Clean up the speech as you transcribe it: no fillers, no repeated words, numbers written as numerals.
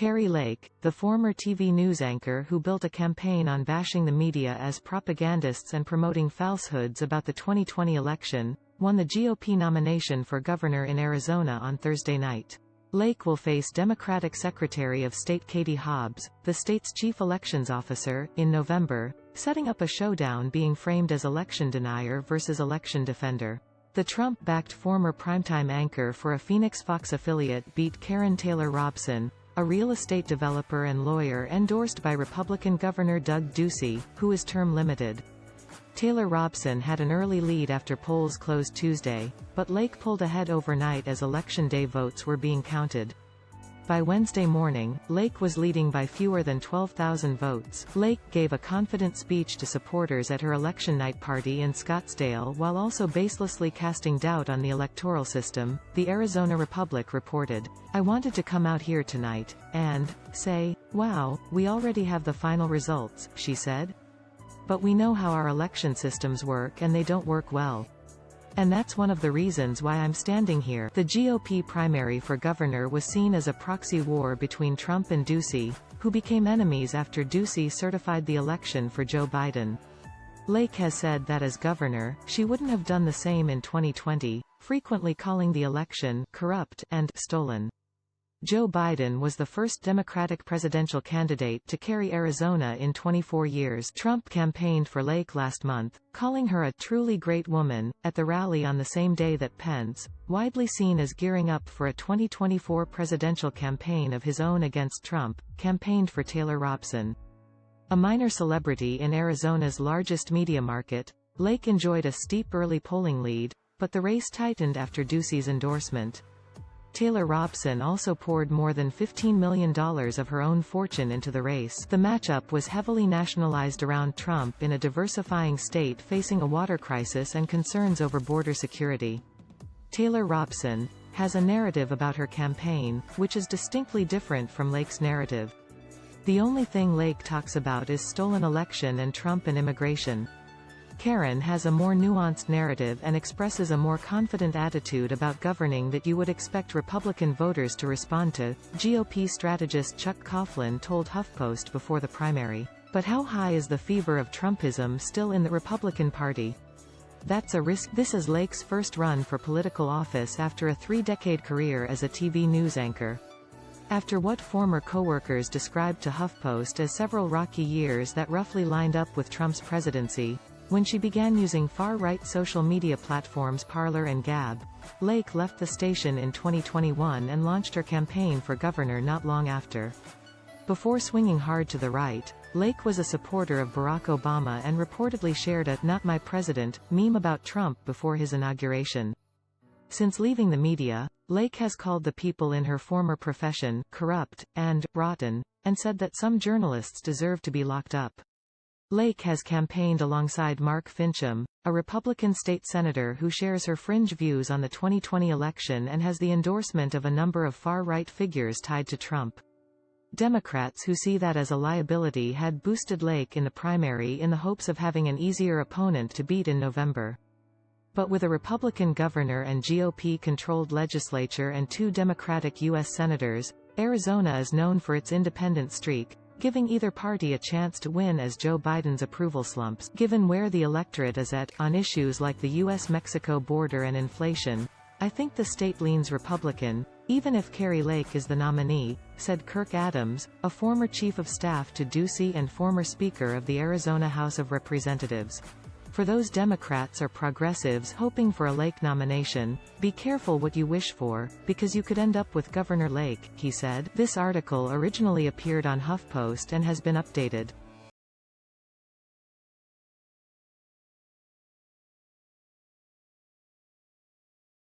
Kari Lake, the former TV news anchor who built a campaign on bashing the media as propagandists and promoting falsehoods about the 2020 election, won the GOP nomination for governor in Arizona on Thursday night. Lake will face Democratic Secretary of State Katie Hobbs, the state's chief elections officer, in November, setting up a showdown being framed as election denier versus election defender. The Trump-backed former primetime anchor for a Phoenix Fox affiliate beat Karen Taylor Robson, a real estate developer and lawyer endorsed by Republican Governor Doug Ducey, who is term limited. Taylor Robson had an early lead after polls closed Tuesday, but Lake pulled ahead overnight as Election Day votes were being counted. By Wednesday morning, Lake was leading by fewer than 12,000 votes. Lake gave a confident speech to supporters at her election night party in Scottsdale while also baselessly casting doubt on the electoral system, the Arizona Republic reported. "I wanted to come out here tonight and say, wow, we already have the final results," she said. "But we know how our election systems work and they don't work well. And that's one of the reasons why I'm standing here." The GOP primary for governor was seen as a proxy war between Trump and Ducey, who became enemies after Ducey certified the election for Joe Biden. Lake has said that as governor, she wouldn't have done the same in 2020, frequently calling the election corrupt and stolen. Joe Biden was the first Democratic presidential candidate to carry Arizona in 24 years. Trump campaigned for Lake last month, calling her a truly great woman, at the rally on the same day that Pence, widely seen as gearing up for a 2024 presidential campaign of his own against Trump, campaigned for Taylor Robson. A minor celebrity in Arizona's largest media market, Lake enjoyed a steep early polling lead, but the race tightened after Ducey's endorsement. Taylor Robson also poured more than $15 million of her own fortune into the race. The matchup was heavily nationalized around Trump in a diversifying state facing a water crisis and concerns over border security. Taylor Robson has a narrative about her campaign, which is distinctly different from Lake's narrative. The only thing Lake talks about is stolen election and Trump and immigration. Karen has a more nuanced narrative and expresses a more confident attitude about governing that you would expect Republican voters to respond to, GOP strategist Chuck Coughlin told HuffPost before the primary. But how high is the fever of Trumpism still in the Republican Party? That's a risk. This is Lake's first run for political office after a 3-decade career as a TV news anchor. After what former co-workers described to HuffPost as several rocky years that roughly lined up with Trump's presidency, when she began using far-right social media platforms Parler and Gab, Lake left the station in 2021 and launched her campaign for governor not long after. Before swinging hard to the right, Lake was a supporter of Barack Obama and reportedly shared a "Not My President" meme about Trump before his inauguration. Since leaving the media, Lake has called the people in her former profession corrupt and rotten, and said that some journalists deserve to be locked up. Lake has campaigned alongside Mark Fincham, a Republican state senator who shares her fringe views on the 2020 election and has the endorsement of a number of far-right figures tied to Trump. Democrats who see that as a liability had boosted Lake in the primary in the hopes of having an easier opponent to beat in November. But with a Republican governor and GOP-controlled legislature and 2 Democratic U.S. senators, Arizona is known for its independent streak, giving either party a chance to win as Joe Biden's approval slumps. Given where the electorate is at on issues like the U.S.-Mexico border and inflation, I think the state leans Republican, even if Kari Lake is the nominee, said Kirk Adams, a former chief of staff to Ducey and former Speaker of the Arizona House of Representatives. For those Democrats or progressives hoping for a Lake nomination, be careful what you wish for, because you could end up with Governor Lake, he said. This article originally appeared on HuffPost and has been updated.